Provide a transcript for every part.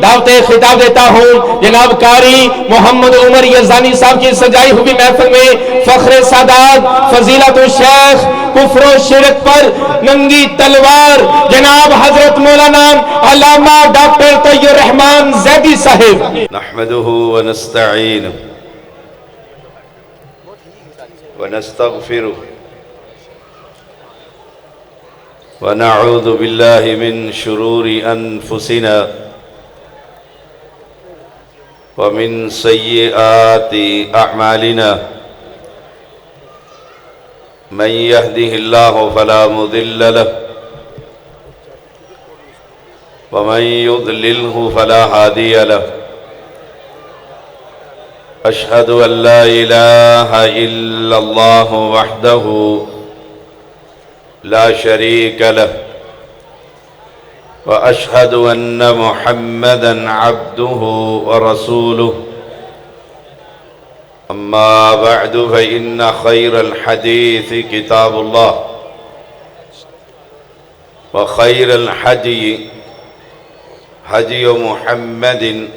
دعوت خطاب دیتا ہوں جناب قاری محمد عمر یزدانی صاحب کی سجائی ہوئی محفل میں فخر سادات فضیلت الشیخ کفر و شرک پر ننگی تلوار جناب حضرت مولانا علامہ ڈاکٹر طیب الرحمن زیدی صاحب. نحمده ونستعینه ونستغفره ونعوذ بالله من شرور أنفسنا ومن سيئات أعمالنا من يهده الله فلا مضل له ومن يضلله فلا هادي له أشهد أن لا إله إلا الله وحده لا شريك له وأشهد أن محمدًا عبده ورسوله أما بعد فإن خير الحديث كتاب الله وخير الحدي هدي محمد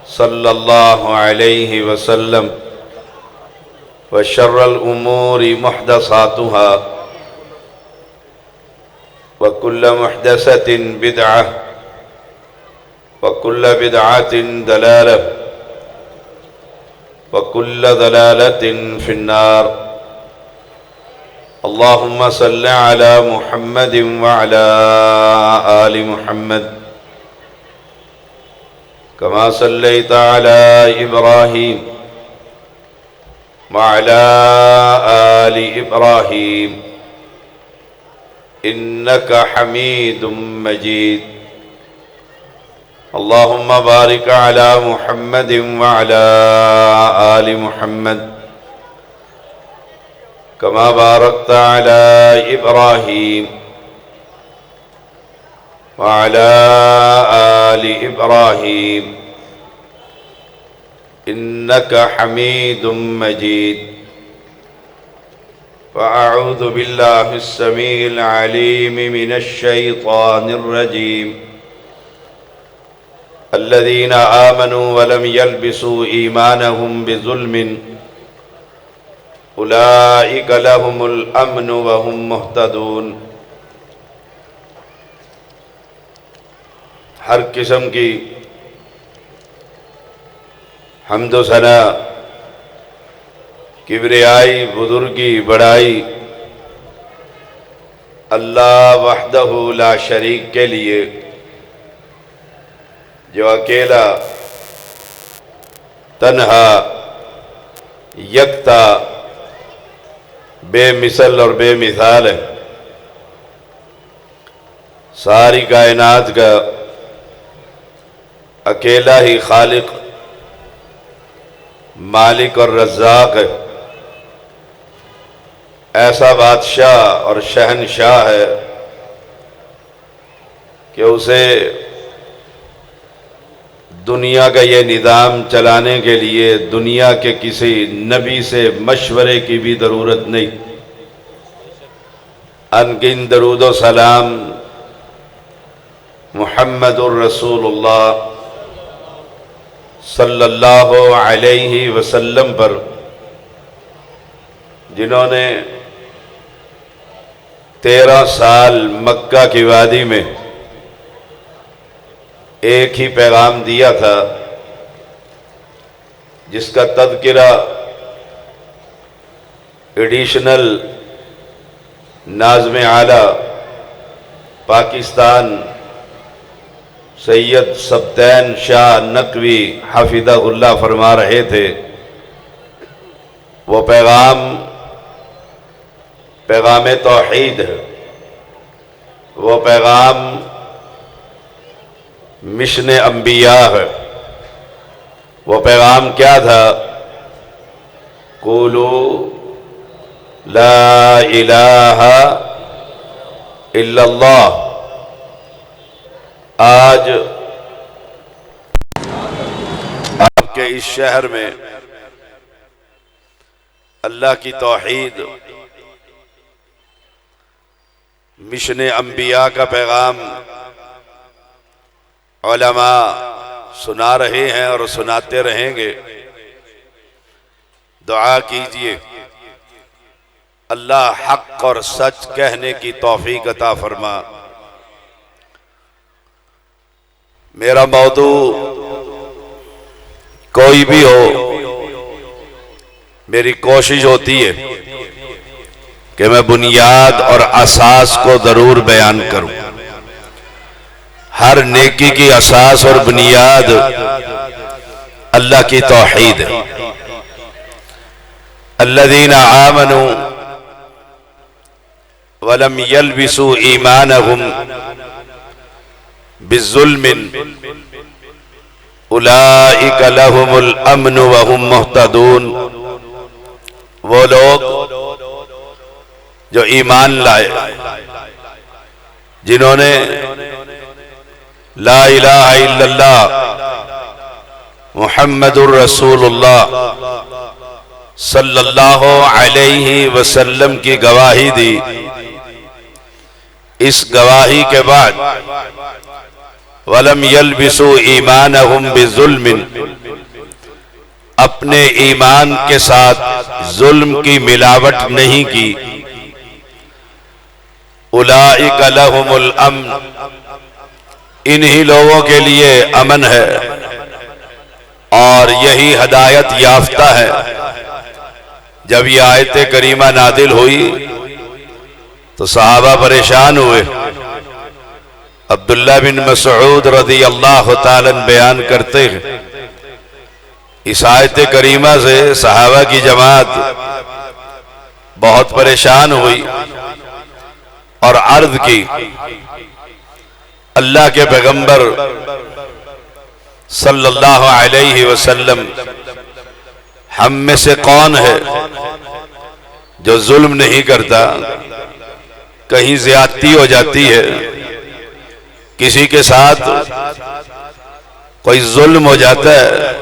صلى الله عليه وسلم وشر الأمور محدثاتها وكل محدثة بدعة وكل بدعة ضلالة وكل ضلالة في النار. اللهم صل على محمد وعلى آل محمد كما صليت على إبراهيم وعلى آل إبراهيم إنك حميد مجيد. اللهم بارك على محمد وعلى آل محمد كما باركت على إبراهيم وعلى آل إبراهيم إنك حميد مجيد. فأعوذ بالله السميع العليم من الشيطان الرجيم. الذين آمنوا ولم يلبسوا إيمانهم بظلم أولئك لهم الأمن وهم مهتدون. ہر قسم کی حمد و ثنا، کبریائی، بزرگی، بڑائی اللہ وحدہ لا شریک کے لیے، جو اکیلا، تنہا، یکتا، بے مثل اور بے مثال ہے. ساری کائنات کا اکیلا ہی خالق، مالک اور رزاق ہے. ایسا بادشاہ اور شہنشاہ ہے کہ اسے دنیا کا یہ نظام چلانے کے لیے دنیا کے کسی نبی سے مشورے کی بھی ضرورت نہیں. انگن درود و سلام محمد الرسول اللہ صلی اللہ علیہ وسلم پر، جنہوں نے 13 سال مکہ کی وادی میں ایک ہی پیغام دیا تھا، جس کا تذکرہ ایڈیشنل ناظم اعلیٰ پاکستان سید سبطین شاہ نقوی حفظہ اللہ فرما رہے تھے. وہ پیغام توحید ہے. وہ پیغام مشن انبیاء ہے. وہ پیغام کیا تھا؟ قولوا لا الہ الا اللہ. آج آپ کے اس شہر میں اللہ کی توحید، مشن انبیاء کا پیغام علماء سنا رہے ہیں اور سناتے رہیں گے. دعا کیجئے اللہ حق اور سچ کہنے کی توفیق عطا فرما. میرا موضوع کوئی بھی ہو، میری کوشش ہوتی ہے کہ میں بنیاد اور اساس کو ضرور بیان کروں. ہر نیکی کی اساس اور بنیاد اللہ کی توحید ہے. الذین آمنوا ولم يلبسوا ایمانهم بالظلم اولئک لهم الامن وهم مہتدون. وہ لوگ جو ایمان لائے، جنہوں نے لا الہ الا اللہ محمد الرسول اللہ صلی اللہ علیہ وسلم کی گواہی دی. اس گواہی کے بعد وَلَمْ يَلْبِسُوا إِيمَانَهُمْ بِظُلْمٍ، اپنے ایمان کے ساتھ ظلم کی ملاوٹ نہیں کی. اولئک لہم الامن، انہی لوگوں کے لیے امن ہے اور یہی ہدایت یافتہ ہے. جب یہ آیت کریمہ نازل ہوئی تو صحابہ پریشان ہوئے. عبداللہ بن مسعود رضی اللہ تعالیٰ بیان کرتے ہیں اس آیت کریمہ سے صحابہ کی جماعت بہت پریشان ہوئی اور عرض کی، اللہ کے پیغمبر صلی اللہ علیہ وسلم، ہم میں سے کون ہے جو ظلم نہیں کرتا؟ کہیں زیادتی ہو جاتی ہے، کسی کے ساتھ کوئی ظلم ہو جاتا ہے،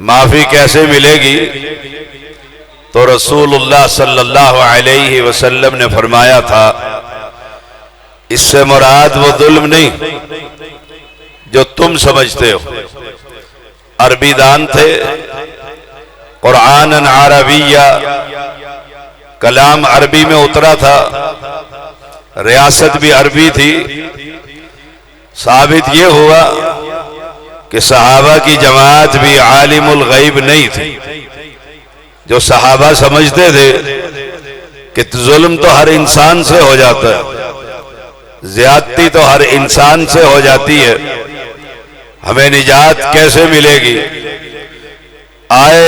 معافی کیسے ملے گی؟ تو رسول اللہ صلی اللہ علیہ وسلم نے فرمایا تھا، اس سے مراد وہ ظلم نہیں جو تم سمجھتے ہو. عربی دان تھے، قرآن عربیہ، کلام عربی میں اترا تھا، ریاست بھی عربی تھی. ثابت یہ ہوا کہ صحابہ کی جماعت بھی عالم الغیب نہیں تھی. جو صحابہ سمجھتے تھے کہ ظلم تو ہر انسان سے ہو جاتا ہے، زیادتی تو ہر انسان سے ہو جاتی ہے، ہمیں نجات کیسے ملے گی؟ آئے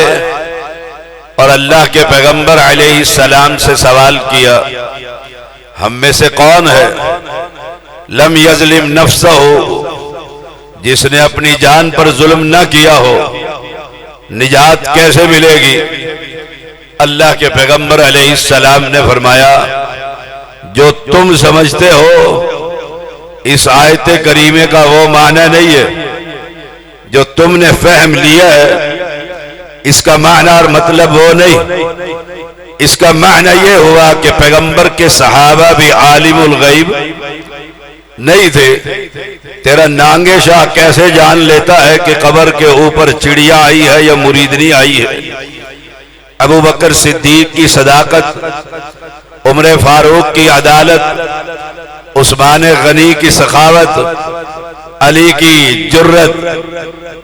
اور اللہ کے پیغمبر علیہ السلام سے سوال کیا، ہم میں سے کون ہے لم یظلم نفسہ، جس نے اپنی جان پر ظلم نہ کیا ہو، نجات کیسے ملے گی؟ اللہ کے پیغمبر علیہ السلام نے فرمایا، جو تم سمجھتے ہو اس آیت کریمہ کا وہ معنی نہیں ہے جو تم نے فہم لیا ہے. اس کا معنی اور مطلب وہ نہیں. اس کا معنی یہ ہوا کہ پیغمبر کے صحابہ بھی عالم الغیب نہیں تھے. تیرا نانگے شاہ کیسے جان لیتا ہے کہ قبر کے اوپر چڑیا آئی ہے یا مریدنی آئی ہے؟ ابو بکر صدیق کی صداقت، عمر فاروق کی عدالت، عثمان غنی کی سخاوت، علی کی جرت،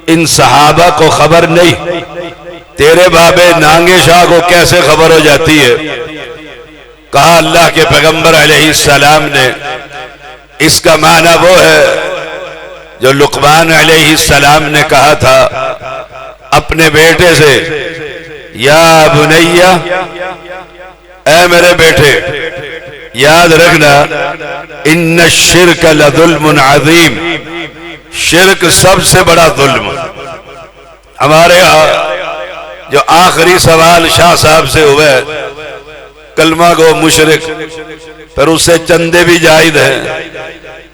ان صحابہ کو خبر نہیں. تیرے بابے نانگے شاہ کو کیسے خبر ہو جاتی ہے؟ کہا اللہ کے پیغمبر علیہ السلام نے اس کا معنی وہ ہے جو لقمان علیہ السلام نے کہا تھا اپنے بیٹے سے، یا بنیا، اے میرے بیٹے، یاد رکھنا، ان الشرک لظلم عظیم، شرک سب سے بڑا ظلم. ہمارے ہاں جو آخری سوال شاہ صاحب سے ہوئے، کلمہ گو مشرک، پھر اس سے چندے بھی جائز ہیں،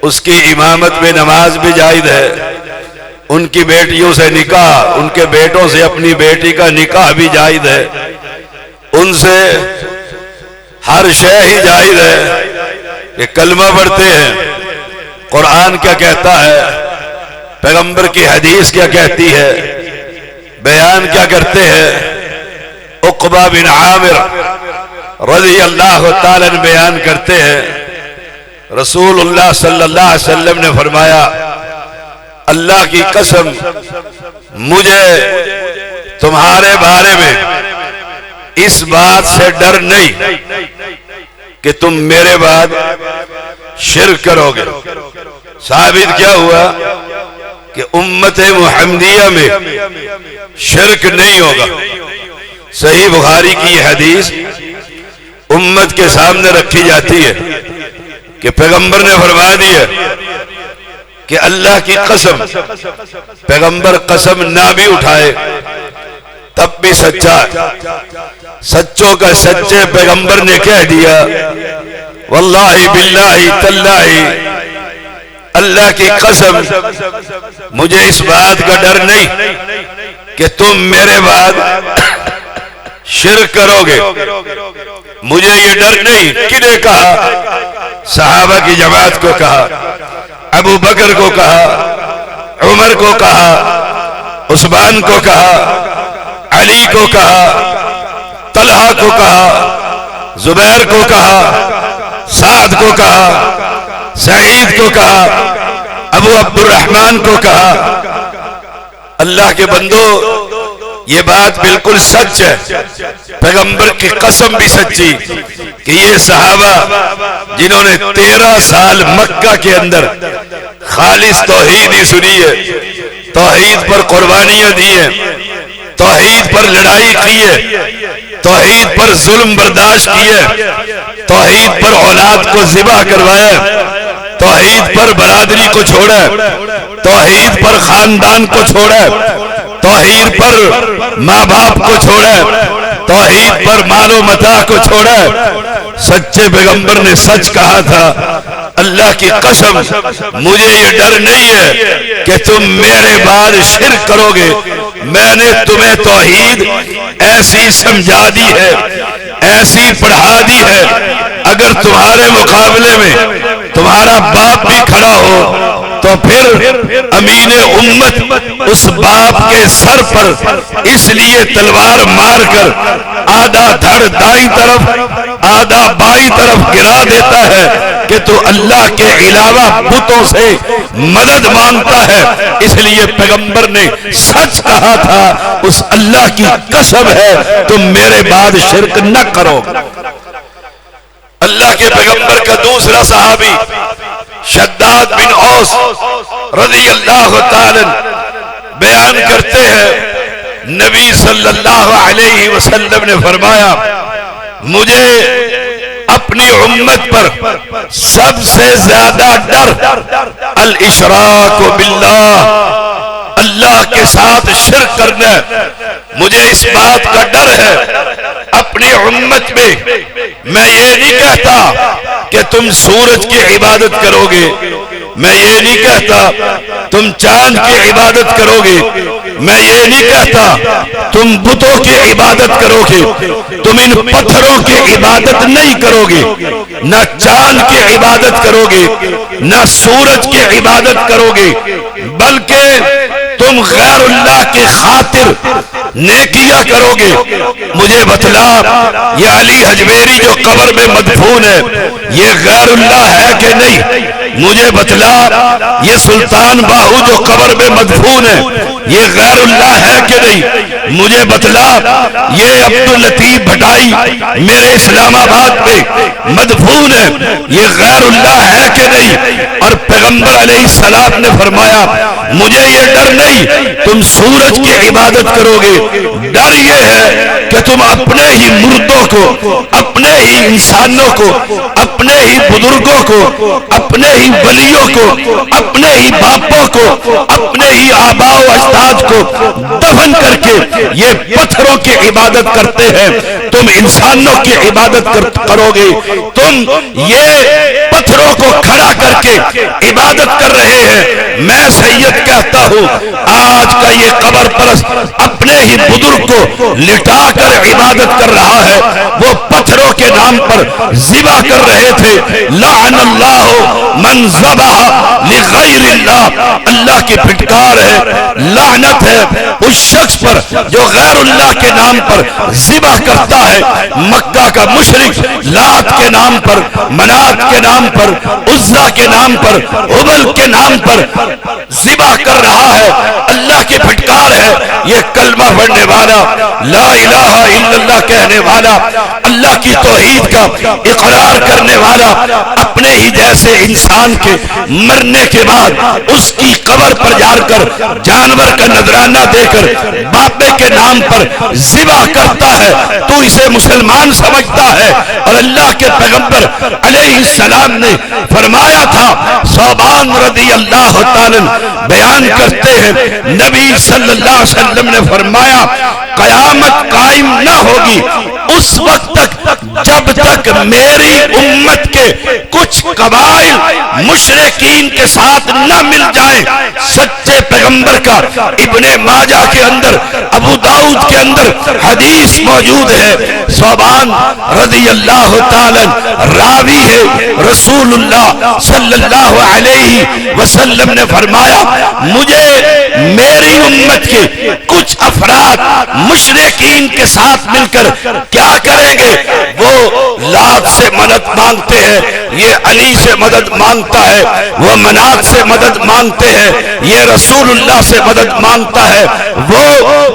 اس کی امامت میں نماز بھی جائز ہے، ان کی بیٹیوں سے نکاح، ان کے بیٹوں سے اپنی بیٹی کا نکاح بھی جائز ہے، ان سے ہر شے ہی جائز ہے. یہ کلمہ پڑھتے ہیں. قرآن کیا کہتا ہے؟ پیغمبر کی حدیث کیا کہتی ہے، بیان کیا کرتے ہیں؟ عقبہ بن عامر رضی اللہ تعالیٰ عنہ بیان کرتے ہیں، رسول اللہ صلی اللہ علیہ وسلم نے فرمایا، اللہ کی قسم مجھے تمہارے بارے میں اس بات سے ڈر نہیں کہ تم میرے بعد شرک کرو گے۔ ثابت کیا ہوا کہ امت محمدیہ میں شرک نہیں ہوگا۔ صحیح بخاری کی یہ حدیث امت کے سامنے رکھی جاتی ہے کہ پیغمبر نے فرما دیا کہ اللہ کی قسم، پیغمبر قسم نہ بھی اٹھائے تب بھی سچا، سچوں کا سچے پیغمبر نے کہہ دیا، واللہ باللہ تاللہ، اللہ کی قسم مجھے اس بات کا ڈر نہیں کہ تم میرے بعد شرک کرو گے۔ مجھے یہ ڈر نہیں۔ کنہیں کہا؟ صحابہ کی جماعت کو کہا، ابو بکر کو کہا، عمر کو کہا، عثمان کو کہا، علی کو کہا، طلحہ کو کہا، زبیر کو کہا، سعد کو کہا، سعید کو کہا، ابو عبد الرحمن کو کہا۔ اللہ کے بندو، یہ بات بالکل سچ ہے، پیغمبر کی قسم بھی سچی کہ یہ صحابہ جنہوں نے 13 سال مکہ کے اندر خالص توحید ہی سنی ہے، توحید پر قربانیاں دی ہیں، توحید پر لڑائی کی ہے، توحید پر ظلم برداشت کیے، توحید پر اولاد کو ذبح کروایا، توحید پر برادری کو چھوڑا، توحید پر خاندان کو چھوڑا، توحید پر ماں باپ کو چھوڑا، توحید پر مال و متاع کو چھوڑا۔ سچے پیغمبر نے سچ کہا تھا، اللہ کی قسم مجھے یہ ڈر نہیں ہے کہ تم میرے بعد شرک کرو گے۔ میں نے تمہیں توحید ایسی سمجھا دی ہے، ایسی پڑھا دی ہے، اگر تمہارے مقابلے میں تمہارا باپ بھی کھڑا ہو تو پھر امین امت اس باپ کے سر پر اس لیے تلوار مار کر آدھا دھڑ دائیں طرف آدھا بائیں طرف گرا دیتا ہے کہ تو اللہ کے علاوہ بتوں سے مدد مانگتا ہے۔ اس لیے پیغمبر نے سچ کہا تھا، اس اللہ کی قسم ہے تم میرے بعد شرک نہ کرو۔ اللہ کے پیغمبر کا دوسرا صحابی شداد بن اوس رضی اللہ تعالی بیان کرتے ہیں، نبی صلی اللہ علیہ وسلم نے فرمایا، مجھے اپنی امت پر سب سے زیادہ ڈر الاشراک باللہ، اللہ کے ساتھ شرک کرنا۔ مجھے اس بات کا ڈر ہے اپنی امت میں یہ نہیں کہتا کہ تم سورج کی عبادت کرو گے، میں یہ نہیں کہتا تم چاند کی عبادت کرو گے، میں یہ نہیں کہتا تم بتوں کی عبادت کرو گے، تم ان پتھروں کی عبادت نہیں کرو گے، نہ چاند کی عبادت کرو گے، نہ سورج کی عبادت کرو گے، بلکہ تم غیر اللہ کی خاطر نیکیاں کرو گے۔ مجھے بتلا یہ علی حجویری جو قبر میں مدفون ہے یہ غیر اللہ ہے کہ نہیں؟ مجھے بتلا یہ سلطان باہو جو قبر میں مدفون ہے یہ غیر اللہ ہے کہ نہیں؟ مجھے بتلا یہ عبداللطیف بھٹائی میرے اسلام آباد میں مدفون ہے یہ غیر اللہ ہے کہ نہیں؟ اور پیغمبر علیہ السلام نے فرمایا، مجھے یہ ڈر نہیں تم سورج کی عبادت کرو گے، ڈر یہ ہے کہ تم اپنے ہی مردوں کو، اپنے ہی انسانوں کو، اپنے ہی بزرگوں کو، اپنے ہی ولیوں کو، اپنے ہی باپوں کو، اپنے ہی آباء و اجداد کو دفن کر کے یہ پتھروں کی عبادت کرتے ہیں، تم انسانوں کی عبادت کرو گے، تم یہ پتھر پتھروں کو کھڑا کر کے عبادت کر رہے ہیں، میں سید کہتا ہوں آج کا یہ قبر پرست اپنے ہی بزرگ کو لٹا کر عبادت کر رہا ہے، وہ پتھروں کے نام پر ذبح کر رہے تھے۔ لعن اللہ من ذبح لغیر اللہ، اللہ کی پھٹکار ہے، لعنت ہے اس شخص پر جو غیر اللہ کے نام پر ذبح کرتا ہے۔ مکہ کا مشرک لات کے نام پر، منات کے نام پر، عزا کے نام پر، ہبل کے نام پر ذبح کر رہا ہے، اللہ کی پھٹکار ہے۔ یہ کلمہ پڑھنے والا، لا الہ الا اللہ کہنے والا، اللہ کی توحید کا اقرار کرنے والا، اپنے ہی جیسے انسان کے مرنے کے بعد اس کی قبر پر جا کر جانور کا نذرانہ دے کر باپے کے نام پر ذبح کرتا ہے، تو اسے مسلمان سمجھتا ہے؟ اور اللہ کے پیغمبر علیہ السلام نے فرمایا تھا، ثوبان رضی اللہ تعالی بیان کرتے ہیں، نبی صلی اللہ علیہ وسلم نے فرمایا قیامت قائم نہ ہوگی اس وقت تک جب تک میری امت کے کچھ قبائل مشرکین کے ساتھ نہ مل جائیں۔ سچے پیغمبر کا ابن ماجہ کے اندر، ابو داؤد کے اندر حدیث موجود ہے، ثوبان رضی اللہ تعالی راوی ہے، رسول اللہ صلی اللہ علیہ وسلم نے فرمایا مجھے میری امت کے کچھ افراد مشرکین کے ساتھ مل کر کیا کریں گے؟ وہ لات سے مدد مانگتے ہیں، یہ علی سے مدد مانگتا ہے، وہ منات سے مدد مانگتے ہیں، یہ رسول اللہ سے مدد مانگتا ہے، وہ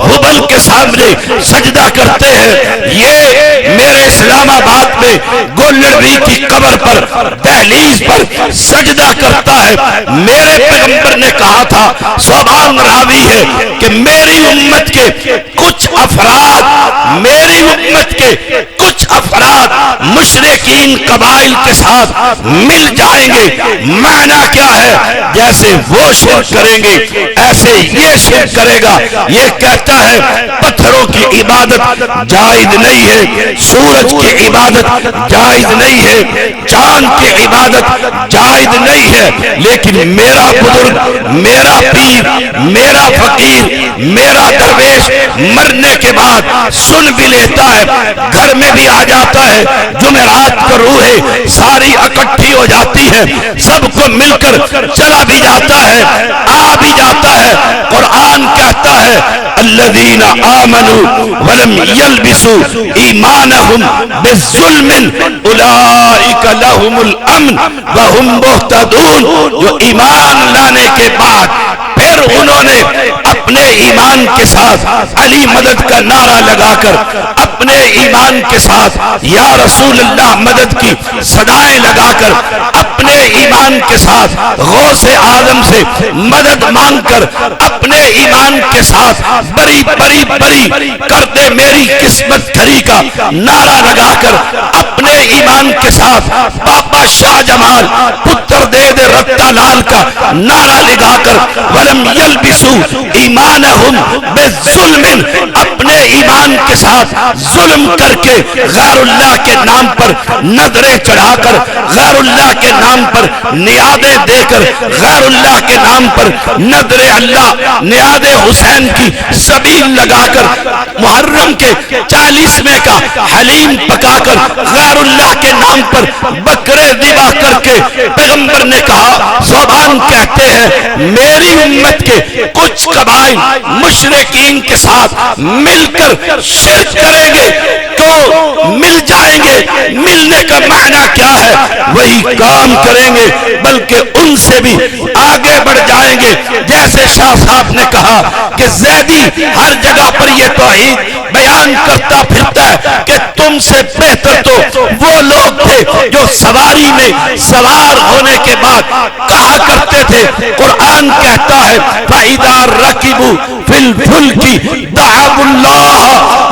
ہبل کے سامنے سجدہ کرتے ہیں، یہ میرے اسلام آباد میں گولڑوی کی قبر پر دہلیز پر سجدہ کرتا ہے۔ میرے پیغمبر نے کہا تھا، ثوبان راوی ہے، کہ میری امت کے کچھ افراد، میری امت کے کچھ افراد مشرکین قبائل کے ساتھ مل جائیں گے۔ معنی کیا ہے؟ جیسے وہ شرک کریں گے ایسے یہ شرک کرے گا۔ یہ کہتا ہے پتھروں کی عبادت جائز نہیں ہے، سورج کی عبادت جائز نہیں ہے، چاند کی عبادت جائز نہیں ہے، لیکن میرا بزرگ، میرا پیر، میرا فقیر، میرا درویش مرنے کے بعد سن بھی لیتا ہے، گھر میں بھی آ جاتا ہے، جمعرات کو روحیں ساری اکٹھی ہو جاتی ہے، سب کو مل کر چلا بھی جاتا ہے، آ بھی جاتا ہے۔ قرآن کہتا ہے الذین آمنوا ولم یلبسوا ایمانہم بالظلم اولئک لہم الامن وہم مہتدون۔ جو ایمان لانے کے بعد پھر انہوں نے اپنے ایمان کے ساتھ علی مدد کا نعرہ لگا کر، اپنے ایمان کے ساتھ یا رسول اللہ مدد کی صدائیں لگا کر، اپنے ایمان کے ساتھ غوث اعظم سے مدد مانگ کر، اپنے ایمان کے ساتھ بری بری بری کر دے میری قسمت کھری کا نعرہ لگا کر، اپنے ایمان کے ساتھ پاپا شاہ جمال پتر دے دے رتا لال کا نعرہ لگا کر، ولم یلبسوا ایمانہم بالظلم، اپنے ایمان کے ساتھ ظلم کر کے غیر اللہ کے نام پر نذریں چڑھا کر، غیر اللہ کے نام پر نیادیں دے کر، غیر اللہ کے نام پر نذر اللہ، نیاد حسین کی سبیل لگا کر، محرم کے 40ویں کا حلیم پکا کر، غیر اللہ کے نام پر بکرے ذبح کر کے، پیغمبر نے کہا، ثوبان کہتے ہیں میری امت کے کچھ قبائل مشرکین کے ساتھ مل کر شرک کریں گے تو مل جائیں گے۔ ملنے کا معنی کیا ہے؟ وہی کام کریں گے بلکہ ان سے بھی آگے بڑھ جائیں گے۔ جیسے شاہ صاحب نے کہا کہ زیدی ہر جگہ پر یہ توحید بیان کرتا پھرتا ہے کہ تم سے بہتر تو وہ لوگ تھے جو سواری میں سوار ہونے کے بعد کہا کرتے تھے، قرآن کہتا ہے فَإِذَا رَكِبُوا فِي الْفُلْكِ دَعَوُا اللَّهَ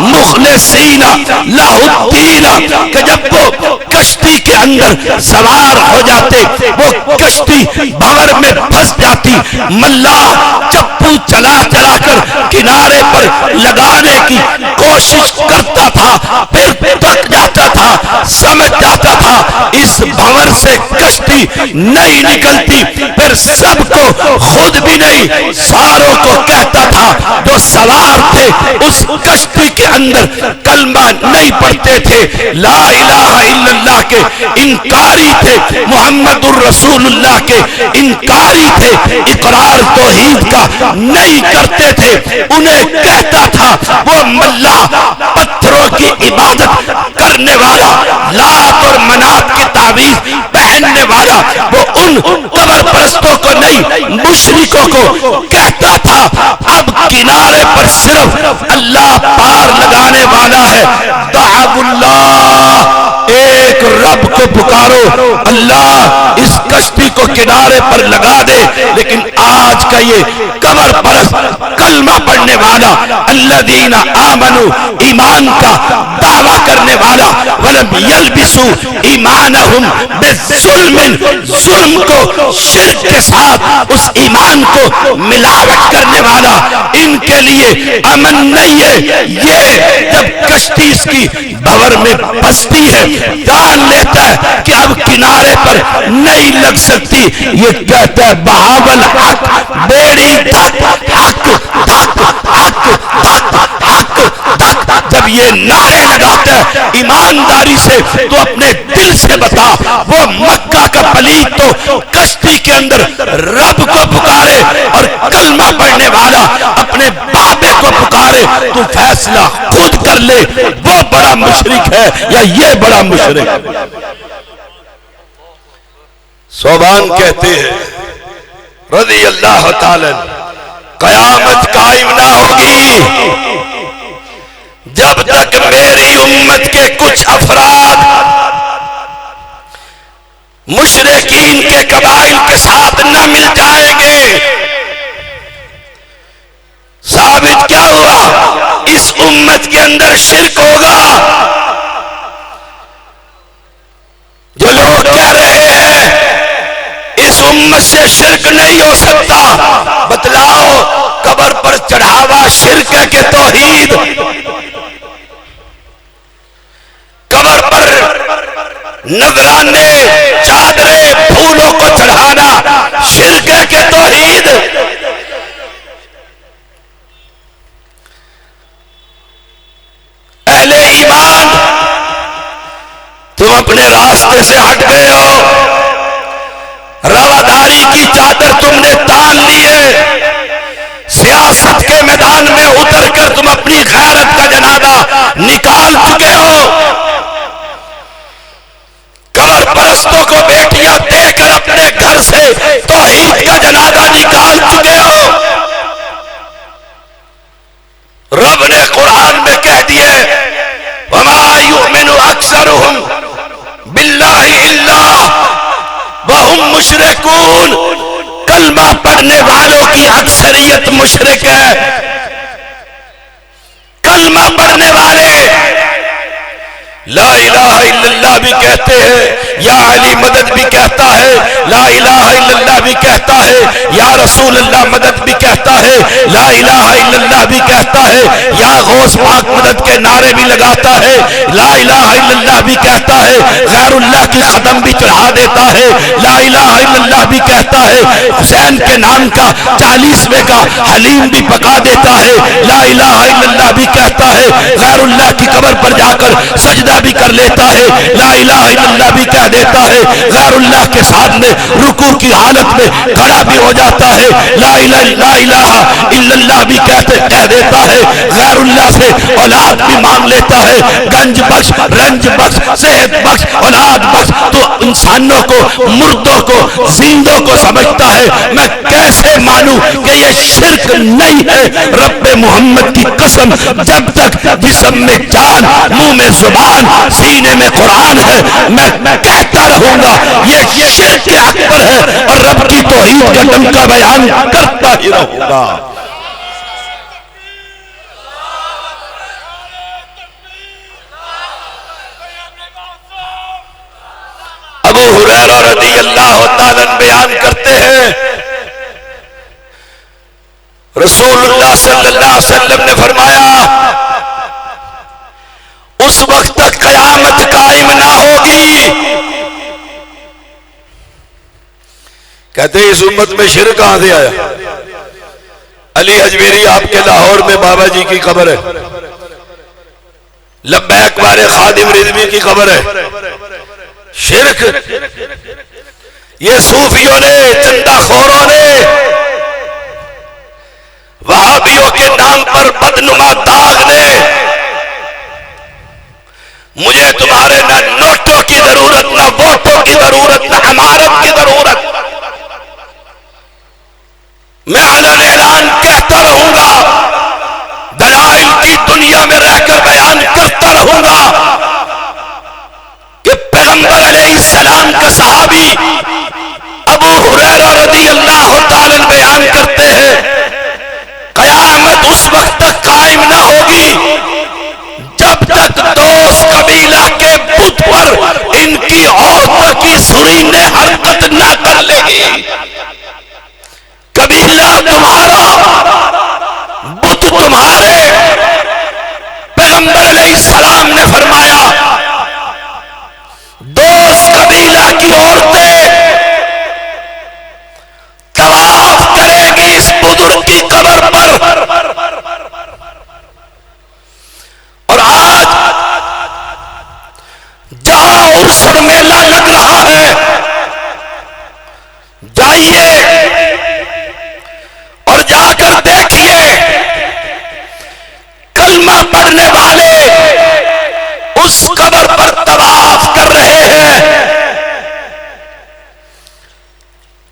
مُخْلِصِينَ لَهُ الدِّينَ، کہ جب وہ کشتی کے اندر سوار ہو جاتے، وہ کشتی بھور میں پھنس جاتی، ملاح چپو چلا چلا کر کنارے پر لگانے کی کوشش کوشش کرتا تھا پھر تھک جاتا تھا، سمجھ جاتا تھا اس بھنور سے کشتی نہیں نکلتی، پھر سب کو خود بھی نہیں ساروں کو کہتا تھا جو سوار تھے اس کشتی کے اندر کلمہ نہیں پڑھتے تھے، لا الہ الا اللہ کے انکاری تھے، محمد الرسول اللہ کے انکاری تھے، اقرار توحید کا نہیں کرتے تھے، انہیں کہتا تھا وہ ملا پتھروں کی عبادت کرنے والا، لات اور منات کی تعویذ پہننے والا، وہ ان قبر پرستوں کو نہیں مشرکوں کو کہتا تھا اب کنارے پر صرف اللہ پار لگانے والا ہے، دعو اللہ، ایک رب کو پکارو، اللہ اس کشتی کو کنارے پر لگا دے۔ لیکن آج کا یہ قبر پرست کلمہ پڑھنے والا، الذین آمنوا، ایمان کا دعویٰ کرنے والا، ولم یلبسوا ایمانہم بالظلم، ظلم کو شرک کے ساتھ اس ایمان کو ملاوٹ کرنے والا، ان کے لیے امن نہیں ہے۔ یہ جب کشتی اس کی بھور میں پھنستی ہے، جان لیتا ہے کہ اب کنارے پر نہیں لگ سکتی، یہ کہتا ہے بہاول حق، بیڑی دھک حق دھک حق دھک حق دھک۔ جب یہ نعرے لگاتا ہے ایمانداری سے تو اپنے دل سے بتا، وہ مکہ کا پلیت تو کشتی کے اندر رب کو پکارے اور کلمہ پڑھنے والا اپنے بابے کو پکارے، تو فیصلہ خود کر لے وہ بڑا مشرک ہے یا یہ بڑا مشرک ہے۔ صوبان کہتے ہیں رضی اللہ تعالی، قیامت قائم نہ ہوگی جب تک میری امت کے کچھ افراد مشرکین کے قبائل کے ساتھ نہ مل جائیں گے۔ ثابت کیا ہوا؟ اس امت کے اندر شرک ہوگا۔ جو لوگ کہہ رہے ہیں اس امت سے شرک نہیں ہو سکتا، بتلاؤ قبر پر چڑھاوا شرک ہے کہ توحید؟ قبر پر نذرانے، چادریں، پھولوں کو چڑھانا شرک ہے کہ توحید؟ اہل ایمان، تم اپنے راستے سے ہٹ گئے ہو، رواداری کی چادر تم نے تان لی ہے، سیاست کے میدان میں اتر کر تم اپنی غیرت کا جنازہ نکال چکے ہو، قبر پرستوں کو بیٹیاں دے کر اپنے گھر سے توحید کا جنازہ نکال چکے ہو۔ رب نے قرآن میں کہہ دیے وَمَا يُؤْمِنُ أَكْثَرُهُمْ بِاللَّهِ إِلَّا وَهُمْ مُشْرِكُونَ، کلمہ پڑھنے والوں کی اکثریت مشرک ہے۔ کلمہ پڑھنے والے لا الہ الا اللہ بھی کہتے ہیں، یا علی مدد بھی کہتا ہے، لا الہ الا اللہ بھی کہتا ہے، یا رسول اللہ مدد بھی کہتا ہے، لا الہ الا اللہ بھی کہتا ہے، یا غوث پاک مدد کے نعرے بھی لگاتا ہے، لا الہ الا اللہ بھی کہتا ہے، غیر اللہ کی قدم بھی چڑھا دیتا ہے، لا الہ الا اللہ بھی کہتا ہے، حسین کے نام کا 40ویں کا حلیم بھی پکا دیتا ہے، لا الہ الا اللہ بھی کہتا ہے، غیر اللہ کی قبر پر جا کر سجدہ بھی کر لیتا ہے، لا الہ الا اللہ بھی کہہ دیتا ہے، غیر اللہ کے سامنے رکوع کی حالت میں کھڑا بھی ہو جاتا ہے، لا الہ الا اللہ بھی کہہ دیتا ہے، غیر اللہ سے اولاد بھی مانگ لیتا ہے، گنج بخش، رنج بخش، صحت بخش، اولاد بخش، تو انسانوں کو، مردوں کو، زندوں کو سمجھتا ہے۔ میں کیسے مانوں کہ یہ شرک نہیں ہے؟ رب محمد کی قسم، جب تک جسم میں جان، منہ میں زبان، سینے میں قرآن ہے، میں کہتا رہوں گا یہ شرک اکبر ہے اور رب کی توحید کا ڈنکا بیان کرتا ہی رہوں گا۔ ابو ہریرہ رضی اللہ تعالیٰ بیان کرتے ہیں رسول اللہ صلی اللہ علیہ وسلم نے فرمایا کہتے ہیں اس امت میں شرک کہاں سے آیا؟ علی اجمیری آپ کے لاہور میں بابا جی کی قبر ہے، لبیک والے خادم رضوی کی قبر ہے۔ شرک یہ صوفیوں نے، چندہ خوروں نے، وہابیوں کے نام پر بدنما داغ نے، مجھے تمہارے نہ نوٹوں کی ضرورت، نہ ووٹوں کی ضرورت، نہ عمارت کی ضرورت، میں علن اعلان کہتا رہوں گا، دلائل کی دنیا میں رہ کر بیان کرتا رہوں گا کہ پیغمبر علیہ السلام کا صحابی ابو ہریرہ رضی اللہ تعالی بیان کرتے ہیں قیامت اس وقت تک قائم نہ ہوگی جب تک دوست قبیلہ کے بت پر ان کی عورتوں کی سرینیں حرکت نہ کر لے گی۔ قبیلہ تمہارا، بت تمہارے۔ پیغمبر علیہ السلام نے فرمایا دوست قبیلہ کی عورتیں طواف کرے گی اس بزرگ کی قبر پر، اور آج جہاں عرس اور میلہ لگ رہا ہے جائیے اور جا کر دیکھیے کلمہ پڑھنے والے اس قبر پر طواف کر رہے ہیں،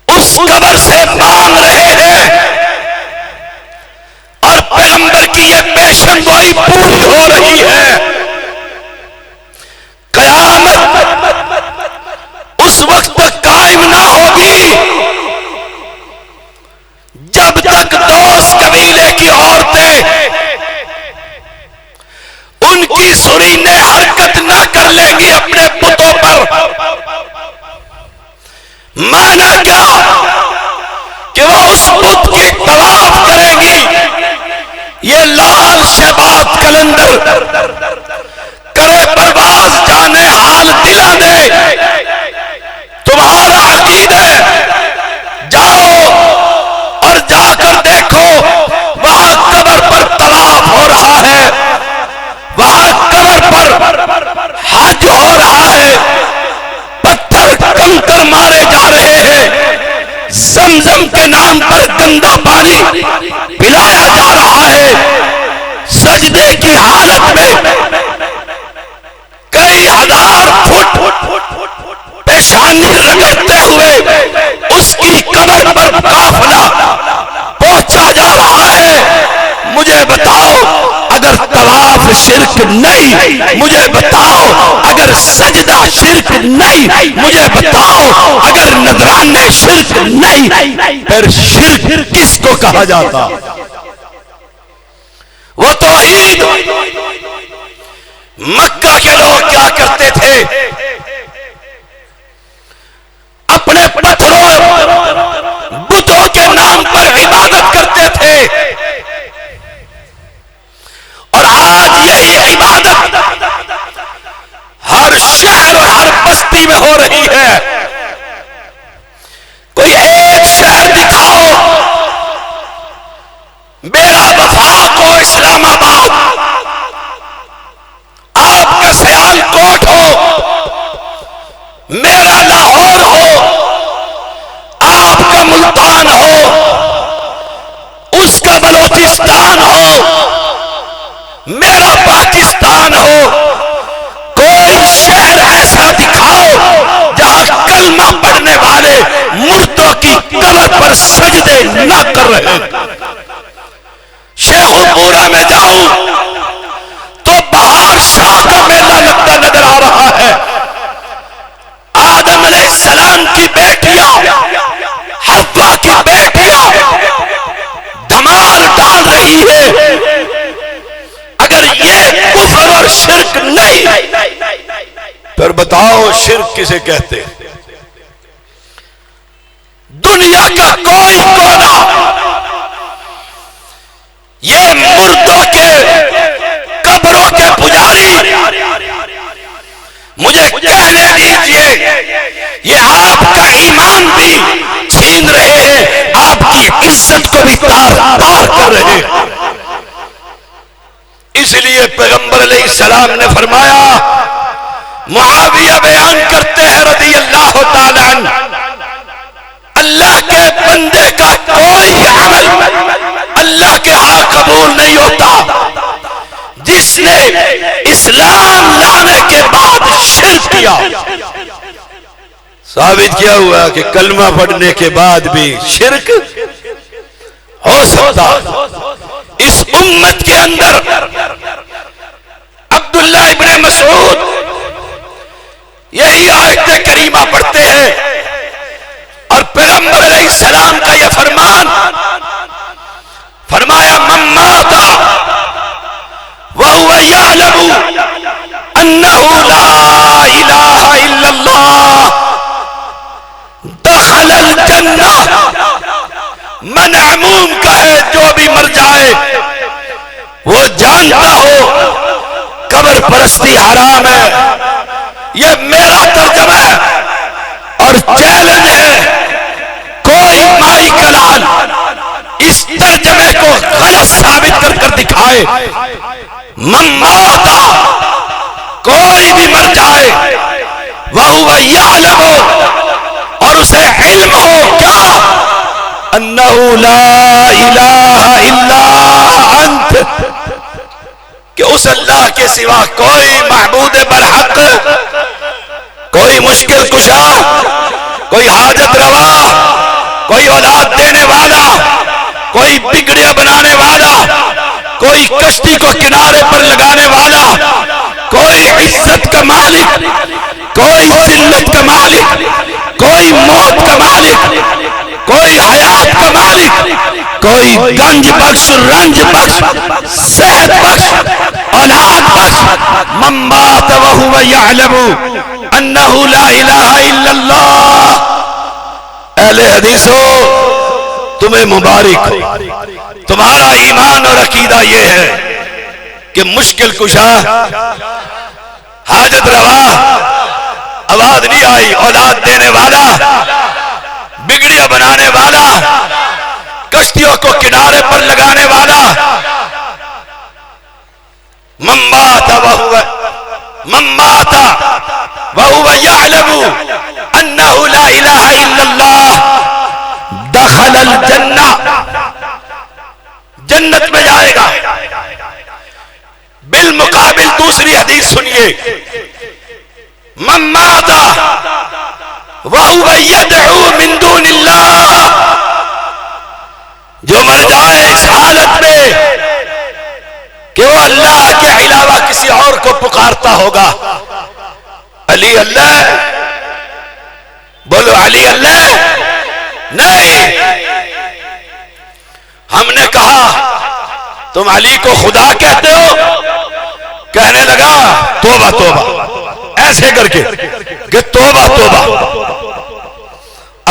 اس قبر سے مانگ رہے ہیں، اور پیغمبر کی یہ پیشن گوئی پوری ہو رہی ہے۔ قیامت اس وقت تک قائم نہ ہوگی جب تک دوست قبیلے کی عورتیں ان کی سرینیں حرکت نہ کر لیں گی اپنے بتوں پر۔ مانا کیا کہ وہ اس بت کی طواف کریں گی۔ یہ لال شباب کلندر کرے پرواز جانے حال دلا دے، تمہارا عقیدہ جاؤ اور جا کر دیکھو وہاں قبر پر طواف ہو رہا ہے، وہاں قبر پر حج ہو رہا ہے، پتھر کنکر مارے جا رہے ہیں، زمزم کے نام پر گندا پانی پلایا جا رہا ہے، سجدے کی حالت میں کئی ہزار فٹ پیشانی رگڑتے ہوئے اس کی قبر پر قافلہ پہنچا جا رہا ہے۔ مجھے بتاؤ اگر طواف شرک نہیں، مجھے بتاؤ اگر سجدہ شرک نہیں، مجھے بتاؤ اگر نذرانے شرک نہیں، پھر شرک کس کو کہا جاتا؟ وہ توحید۔ مکہ کے لوگ کیا کرتے تھے؟ اپنے پتھروں بتوں کے نام پر عبادت کرتے تھے، اور آج یہی عبادت ہر شہر اور ہر بستی میں ہو رہی ہے۔ کوئی ایک شہر دکھاؤ، میرا وفاق ہو اسلام آباد، آپ کا سیال کوٹ ہو، میرا لاہور ہو، آپ کا ملتان ہو، اس کا بلوچستان ہو، میرا پاکستان ہو، کوئی شہر ایسا دکھاؤ جہاں کلمہ پڑھنے والے مردوں کی قبر پر سجدے نہ کر رہے۔ شیخ پورہ میں جاؤں تو بہار شاہ کا میلہ لگتا نظر آ رہا ہے، آدم علیہ السلام کی بیٹیاں، حوا کی بیٹیاں دھمال ڈال رہی ہے۔ اگر یہ کفر اور شرک نہیں، پھر بتاؤ شرک کسے کہتے؟ دنیا کا کوئی کونا یہ مردوں کے قبروں کے پجاری، مجھے کہنے دیجئے یہ آپ کا ایمان بھی چھین عزت کو بھی تار کر رہے ہیں۔ اس لیے پیغمبر علیہ السلام نے فرمایا، معاویہ بیان کرتے ہیں رضی اللہ تعالی عنہ، اللہ کے بندے کا کوئی عمل اللہ کے ہاں قبول نہیں ہوتا جس نے اسلام لانے کے بعد شرک کیا۔ ثابت کیا ہوا کہ کلمہ پڑھنے کے بعد بھی شرک ہو سکتا۔ اس امت کے اندر عبداللہ ابن مسعود یہی آیت کریمہ پڑھتے ہیں اور پیغمبر علیہ السلام کا یہ فرمان، فرمایا من مات وهو يعلم انه لا الہ الا اللہ دخل الجنہ۔ من عموم کا ہے، جو بھی مر جائے وہ جانتا ہو قبر پرستی حرام ہے۔ یہ میرا ترجمہ ہے اور چیلنج ہے، کوئی مائی کلال اس ترجمے کو غلط ثابت کر دکھائے۔ من مات، کوئی بھی مر جائے، وَهُوَ يَعْلَمُ، اور اسے علم ہو کیا، انہو لا الہ الا انت، کہ اس اللہ کے سوا کوئی معبود برحق، کوئی مشکل کشا، کوئی حاجت روا، کوئی اولاد دینے والا، کوئی بگڑیاں بنانے والا، کوئی کشتی کو کنارے پر لگانے والا، کوئی عزت کا مالک، کوئی ذلت کا مالک، کوئی موت کا مالک، کوئی حیات کا مالک، کوئی گنج بخش، رنج بخش، صحت بخش، اولاد بخش، من مات وهو يعلم انه لا الہ الا اللہ۔ اہل حدیثو، تمہیں مبارک ہو، تمہارا ایمان اور عقیدہ یہ ہے کہ مشکل کشا، حاجت روا، آواز نہیں آئی، اولاد دینے والا، بگڑیاں بنانے والا، کشتیوں کو کنارے پر لگانے والا، من مات وهو يعلم انه لا الہ الا اللہ دخل الجنہ، جنت میں جائے گا۔ بالمقابل دوسری حدیث سنیے، من مات وهو يدعو من دون اللہ، جو مر جائے اس حالت میں کہ وہ اللہ کے علاوہ کسی اور کو پکارتا ہوگا، علی اللہ، بولو علی اللہ، نہیں، ہم نے کہا تم علی کو خدا کہتے ہو، کہنے لگا توبہ توبہ، ایسے کر کے کہ توبہ توبہ،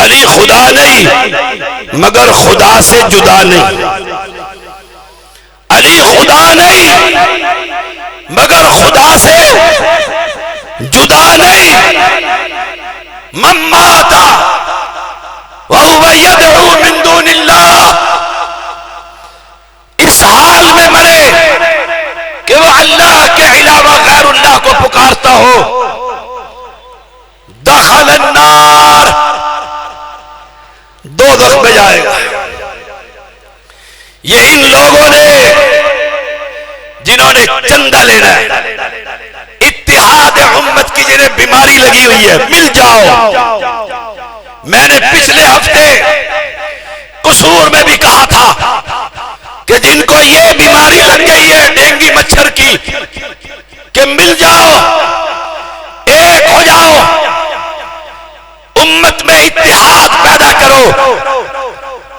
علی خدا نہیں مگر خدا سے جدا نہیں، علی خدا نہیں مگر خدا سے جدا نہیں۔ من مات وهو يدعو من دون اللہ، اس حال میں مرے کہ وہ اللہ کے علاوہ غیر اللہ کو پکارتا ہو، دخل النار، دوزخ میں جائے گا۔ یہ ان لوگوں نے جنہوں نے چندہ لینا ہے، اتحاد امت کی جنہیں بیماری لگی ہوئی ہے، مل جاؤ۔ میں نے پچھلے ہفتے قصور میں بھی کہا تھا کہ جن کو یہ بیماری لگ گئی ہے ڈینگی مچھر کی، کہ مل جاؤ، ایک ہو جاؤ، امت میں اتحاد پیدا کرو۔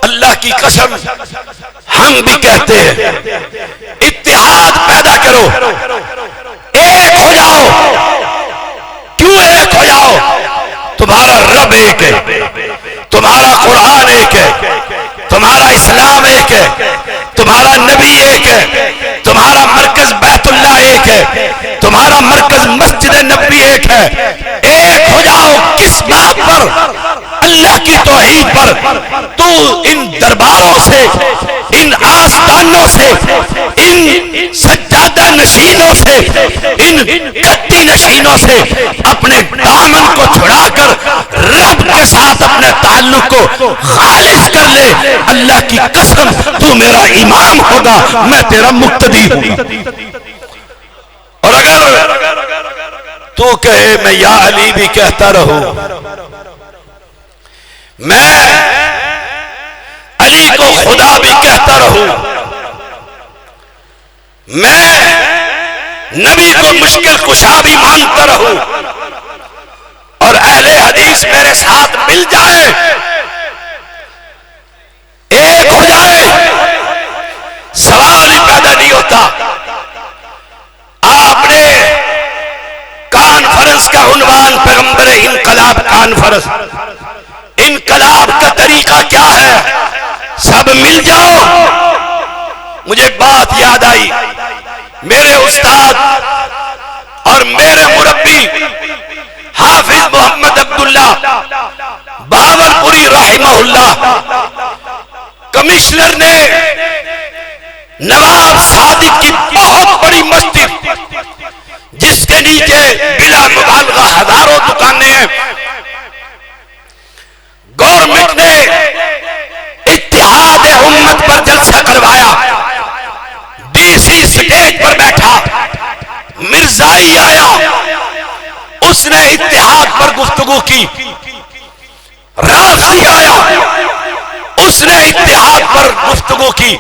اللہ کی قسم ہم بھی کہتے ہیں اتحاد پیدا کرو، ایک ہو جاؤ۔ کیوں ایک ہو جاؤ؟ تمہارا رب ایک ہے، تمہارا قرآن ایک ہے، تمہارا اسلام ایک ہے، تمہارا نبی ایک ہے، تمہارا مرکز بیت اللہ ایک ہے، تمہارا مرکز مسجد نبی ایک ہے۔ ایک ہو جاؤ، کس بات پر؟ اللہ کی توحید پر تو ان درباروں سے، ان آستانوں سے، ان سجادہ نشینوں سے، ان گدی نشینوں سے اپنے دامن کو چھڑا کر رب کے ساتھ اپنے تعلق کو خالص کر لے۔ اللہ کی قسم تو میرا امام ہوگا، میں تیرا مقتدی ہوں۔ اور اگر تو کہے میں یا علی بھی کہتا رہوں، میں علی کو خدا بھی کہتا رہوں، میں نبی کو مشکل کشا بھی مانتا رہوں، اور اہل حدیث میرے ساتھ مل جائے، ایک ہو جائے، سوال ہی پیدا نہیں ہوتا۔ آپ نے کانفرنس کا عنوان پیغمبر انقلاب کانفرنس، انقلاب کا طریقہ کیا ہے؟ سب مل جاؤ۔ مجھے بات یاد آئی، میرے استاد اور میرے مربی حافظ محمد عبداللہ باورپوری رحمہ اللہ، کمشنر نے نواب صادق کی بہت بڑی مسجد جس کے نیچے بلا مبالغہ ہزاروں دکانیں ہیں، گورنمنٹ نے اتحاد امت پر جلسہ کروایا، ڈی سی سٹیج پر بیٹھا، مرزائی آیا، اس نے اتحاد پر گفتگو کی، رافضی آیا، اس نے اتحاد پر گفتگو کی،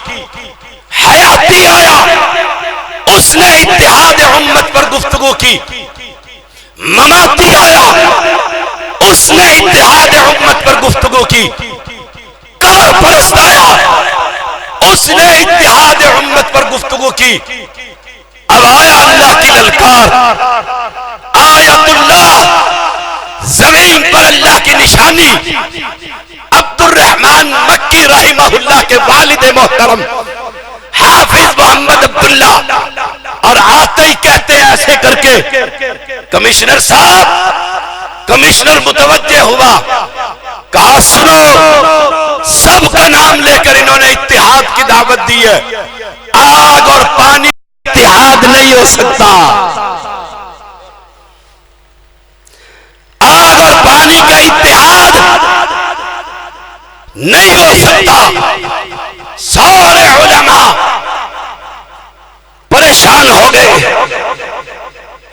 حیاتی آیا، اس نے اتحاد امت پر گفتگو کی، مماتی آیا، اس نے اتحاد امت پر گفتگو کی، قبر پرست آیا، اس نے اتحاد امت پر گفتگو کی۔ اب آیا اللہ کی للکار، آیت اللہ، زمین پر اللہ کی نشانی، عبد الرحمن مکی رحمہ اللہ کے والد محترم حافظ محمد عبداللہ، اور آتے ہی کہتے ہیں ایسے کر کے، کمشنر صاحب، کمشنر متوجہ ہوا، کہا سنو، سب کا نام لے کر انہوں نے اتحاد کی دعوت دی ہے، آگ اور پانی اتحاد نہیں ہو سکتا، آگ اور پانی کا اتحاد نہیں ہو سکتا۔ سارے علماء پریشان ہو گئے،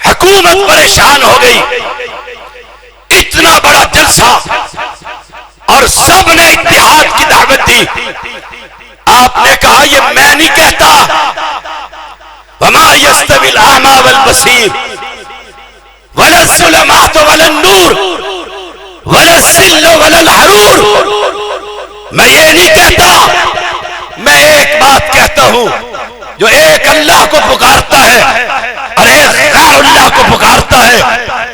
حکومت پریشان ہو گئی، اتنا بڑا جلسہ اور سب نے اتحاد کی دعوت دی۔ آپ نے کہا یہ میں نہیں کہتا، وما يستوي الاعمى والبصير ولا الظلمات ولا النور ولا الظل ولا الحرور، میں یہ نہیں کہتا، میں ایک بات کہتا ہوں، جو ایک اللہ کو پکارتا ہے اور ایک غیر اللہ کو پکارتا ہے،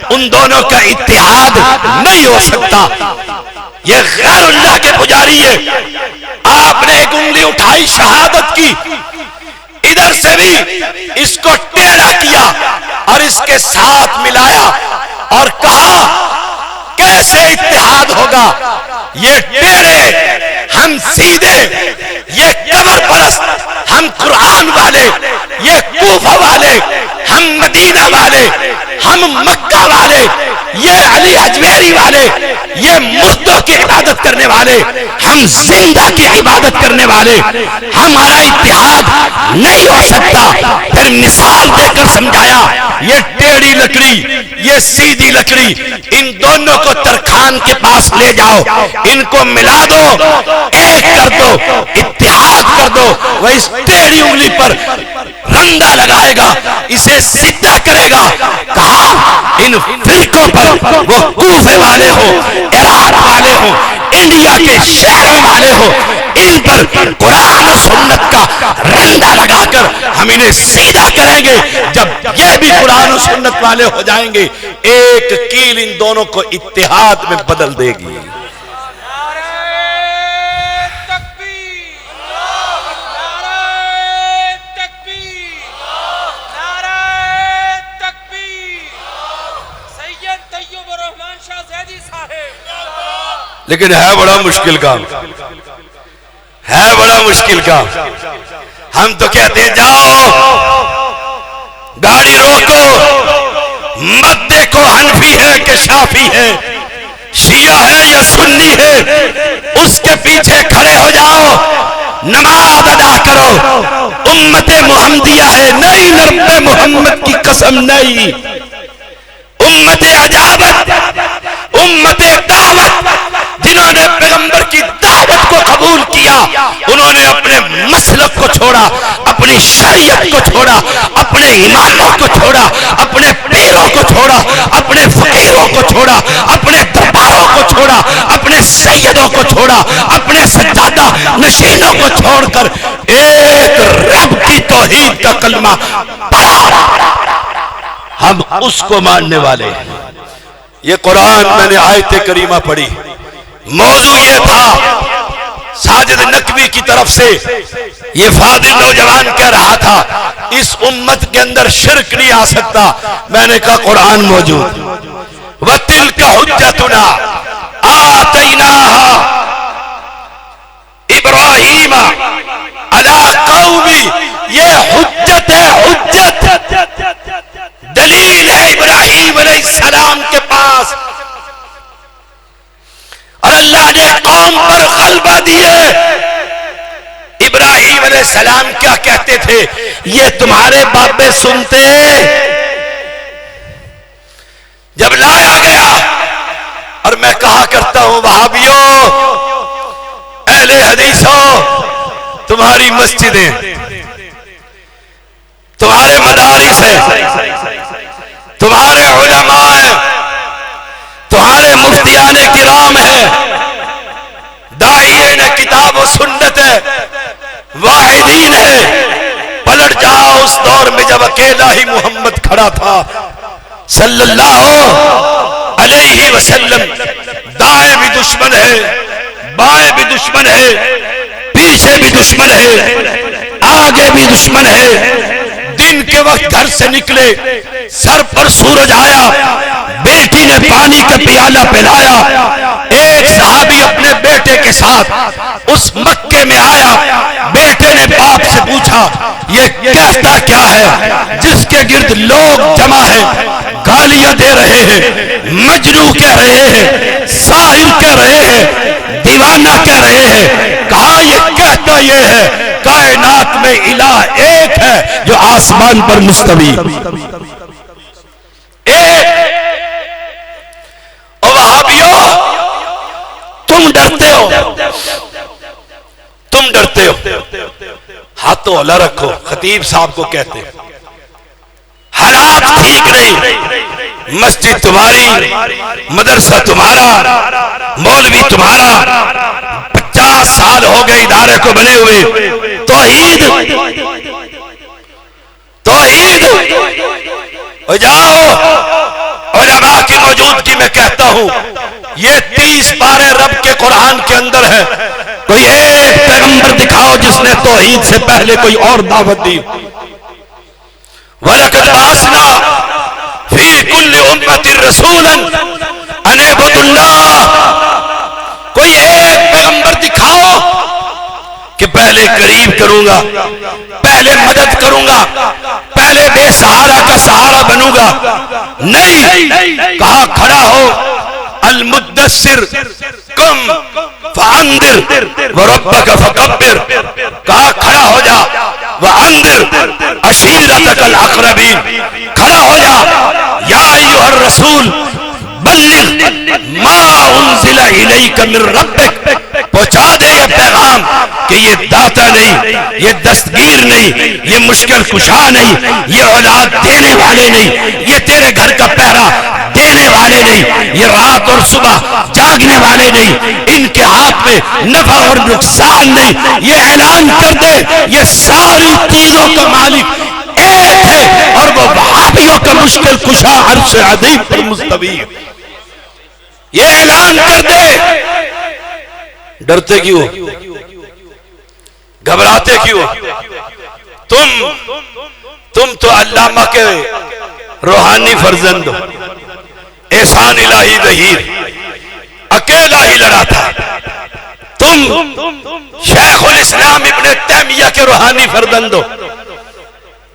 ان دونوں کا اتحاد نہیں ہو سکتا۔ یہ غیر اللہ کے پجاری ہے، آپ نے ایک انگلی اٹھائی، شہادت کی، ادھر سے بھی اس کو ٹیڑھا کیا اور اس کے ساتھ ملایا اور کہا کیسے اتحاد ہوگا؟ یہ ٹیڑھے ہم سیدھے، یہ قبر پرست ہم قرآن والے، یہ کوفہ والے ہم مدینہ والے، ہم مکہ والے، یہ علی حجویری والے، یہ مردوں کی عبادت کرنے والے، ہم زندہ کی عبادت کرنے والے، ہمارا اتحاد نہیں ہو سکتا۔ پھر مثال دے کر سمجھایا، یہ ٹیڑھی لکڑی، یہ سیدھی لکڑی، ان دونوں کو ترکھان کے پاس لے جاؤ، ان کو ملا دو، ایک کر دو، اتحاد کر دو۔ وہ اس ٹیڑھی انگلی پر رندا لگائے گا، اسے سیدھا کرے گا۔ کہا ان فرقوں پر، وہ کوفے والے ہو، عراق والے ہو، انڈیا کے شہروں والے ہو، ان پر قرآن و سنت کا رندا لگا کر ہم انہیں سیدھا کریں گے۔ جب یہ بھی قرآن و سنت والے ہو جائیں گے، ایک کیل ان دونوں کو اتحاد میں بدل دے گی۔ لیکن ہے بڑا مشکل کام، ہے بڑا مشکل کام۔ ہم تو کہتے ہیں جاؤ گاڑی روکو، مت دیکھو حنفی ہے کہ شافی ہے، شیعہ ہے یا سنی ہے، اس کے پیچھے کھڑے ہو جاؤ، نماز ادا کرو۔ امت محمدیہ ہے، نہیں نرب محمد کی قسم نہیں، امت عجابت، امت دعوت، جنہوں نے پیغمبر کی دعوت کو قبول کیا، انہوں نے اپنے مسلک کو چھوڑا، اپنی شریعت کو چھوڑا، اپنے اماموں کو چھوڑا، اپنے پیروں کو چھوڑا، اپنے فقیروں کو چھوڑا، اپنے درباروں کو چھوڑا، اپنے سیدوں کو چھوڑا، اپنے سجادہ نشینوں کو چھوڑ کر ایک رب کی توحید کا کلمہ پڑھا۔ ہم اس کو ماننے والے ہیں۔ یہ قرآن میں نے آیت کریمہ پڑھی، موضوع یہ تھا، ساجد نقوی کی طرف سے یہ فاضل نوجوان کہہ رہا تھا اس امت کے اندر شرک نہیں آ سکتا، میں نے کہا قرآن موجود، وَتِلْكَ حُجَّتُنَا آتَيْنَاهَا ابراہیم علی قومی، یہ حجت ہے، حجت دلیل ہے ابراہیم علیہ السلام کے پاس، اور اللہ نے قوم پر غلبہ دیے۔ ابراہیم علیہ السلام کیا کہتے تھے؟ یہ تمہارے بابے سنتے، جب لایا گیا، اور میں کہا کرتا ہوں وہابیوں، اہل حدیثوں، تمہاری مسجدیں، تمہارے مدارس ہیں، تمہارے علماء ہیں، تمہارے مفتیان کرام ہیں، داعیین کتاب و سنت ہے، واحدین ہے۔ پلٹ جاؤ اس دور میں جب اکیلا ہی محمد کھڑا تھا صلی اللہ علیہ وسلم، دائیں بھی دشمن ہے، بائیں بھی دشمن ہے، پیچھے بھی دشمن ہے، آگے بھی دشمن ہے۔ دن کے وقت گھر سے نکلے، سر پر سورج آیا، بیٹی نے پانی کا پیالہ پلایا، ایک صحابی اپنے بیٹے کے ساتھ اس مکے میں آیا، بیٹے نے باپ سے پوچھا یہ کہتا کیا ہے جس کے گرد لوگ جمع ہیں، گالیاں دے رہے ہیں، مجنون کہہ رہے ہیں، ساحر کہہ رہے ہیں، دیوانہ کہہ رہے ہیں۔ کہا یہ کہتا یہ ہے کائنات میں الہ ایک ہے جو آسمان پر مستوی، ایک۔ اور وہابیوں، تم ڈرتے ہو، تم ڈرتے ہو، ہاتھوں اللہ رکھو، خطیب صاحب کو کہتے ہیں حالات ٹھیک نہیں، مسجد تمہاری، مدرسہ تمہارا، مولوی تمہارا، 50 سال ہو گئے ادارے کو بنے ہوئے، توحید توحید ہو جاؤ۔ علماء کی موجودگی میں کہتا ہوں یہ 30 پارے رب کے قرآن کے اندر ہے، کوئی ایک پیغمبر دکھاؤ جس نے توحید سے پہلے کوئی اور دعوت دی۔ وَلَقَدْ بَعَثْنَا فِي كُلِّ أُمَّةٍ رَسُولًا أَنِ اعْبُدُوا اللَّهَ، کوئی ایک پیغمبر دکھاؤ کہ پہلے قریب کروں گا، پہلے مدد کروں گا، پہلے بے سہارا کا سہارا بنوں گا۔ نہیں، کہا کھڑا ہو، المدثر قم فانذر وربک فکبر، کہا کھڑا ہو جا، وانذر عشیرتک الاقربین، کھڑا ہو جا، یا ایھا الرسول بلغ ما انزل الیک من ربک، پہنچا دے یہ پیغام کہ یہ داتا نہیں، یہ دستگیر نہیں، یہ مشکل کشا نہیں، یہ اولاد دینے والے نہیں، یہ تیرے گھر کا پہرا دینے والے نہیں، یہ رات اور صبح جاگنے والے نہیں، ان کے ہاتھ میں نفع اور نقصان نہیں، یہ اعلان کر دے یہ ساری چیزوں کا مالک ایک ہے، اور وہ وہابیوں کا مشکل کشا عرش عظیم پر مستوی ہے۔ یہ اعلان کر دے۔ ڈرتے کیوں؟ گھبراتے کیوں؟ تم تو علامہ کے روحانی فرزند ہو، احسان الہی ظہیر، اکیلا ہی لڑا تھا. تم شیخ الاسلام ابن تیمیہ کے روحانی فرزند ہو.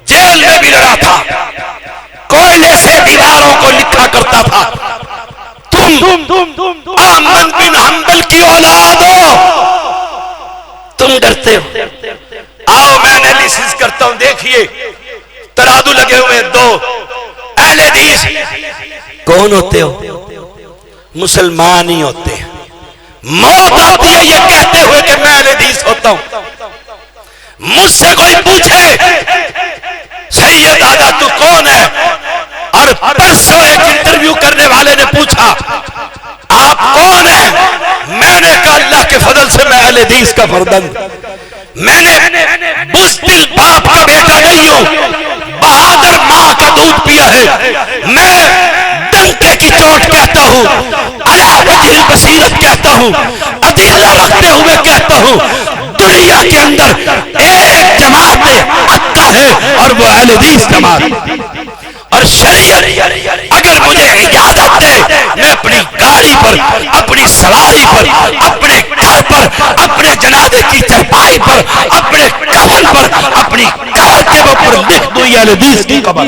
جیل میں بھی لڑا تھا, کوئلے سے دیواروں کو لکھا کرتا تھا. تم احمد بن حنبل کی اولاد ہو, تم ڈرتے ہو. آؤ میں انالیسس کرتا ہوں. دیکھیے ترازو لگے ہوئے دو. اہل حدیث کون ہوتے ہو؟ مسلمان ہی ہوتے ہیں. موت آتی ہے یہ کہتے ہوئے کہ میں اہل حدیث ہوتا ہوں. مجھ سے کوئی پوچھے سید دادا تو کون ہے, اور پرسوں ایک انٹرویو کرنے والے نے پوچھا آپ کون ہیں, میں نے کہا اللہ کے فضل سے میں اہل حدیث کا فرزند. میں نے بزدل باپ کا بیٹا نہیں ہوں, بہادر ماں کا دودھ پیا ہے. میں ڈنکے کی چوٹ کہتا ہوں, علی وجہ البصیرت کہتا ہوں, ادلہ رکھتے ہوئے کہتا ہوں, دنیا کے اندر ایک جماعت حق ہے اور وہ اہل حدیث جماعت. اور شریعت اگر مجھے اجازت دے میں اپنی گاڑی پر, اپنی سواری پر, اپنے گھر پر, اپنے جنازے کی چرپائی پر, اپنے کفن پر, اپنی قبر کے اوپر لکھ دوں یہ اہل حدیث کی قبر.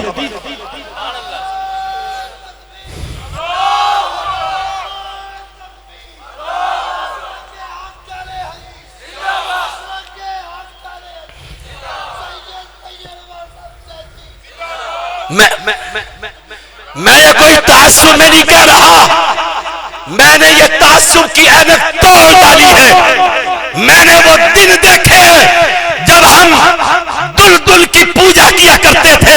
میں یہ کوئی تعصب میں نہیں کہہ رہا, میں نے یہ تعصب کی اینک توڑ ڈالی ہے. میں نے وہ دن دیکھے جب ہم دلدل کی پوجا کیا کرتے تھے,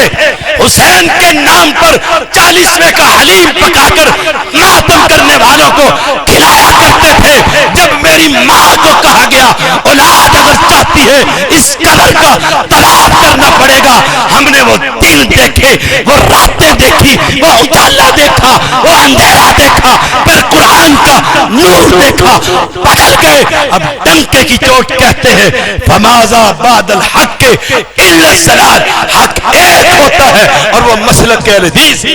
حسین کے نام پر 40ویں کا حلیم پکا کر ماتم کرنے والوں کو کھلایا کرتے تھے. جب میری ماں کو کہا گیا اولاد اگر چاہتی ہے اس قبر کا طواف کرنا پڑے گا, ہم نے وہ دن دیکھے, وہ راتیں دیکھی, وہ اجالا دیکھا, وہ اندھیرا دیکھا, پھر قرآن کا نور دیکھا, بدل گئے. اب ڈنکے کی چوٹ کہتے ہیں فماذا بعد الحق الا الضلال, حق ایک ہوتا ہے اور وہ مسلک اہل حدیث.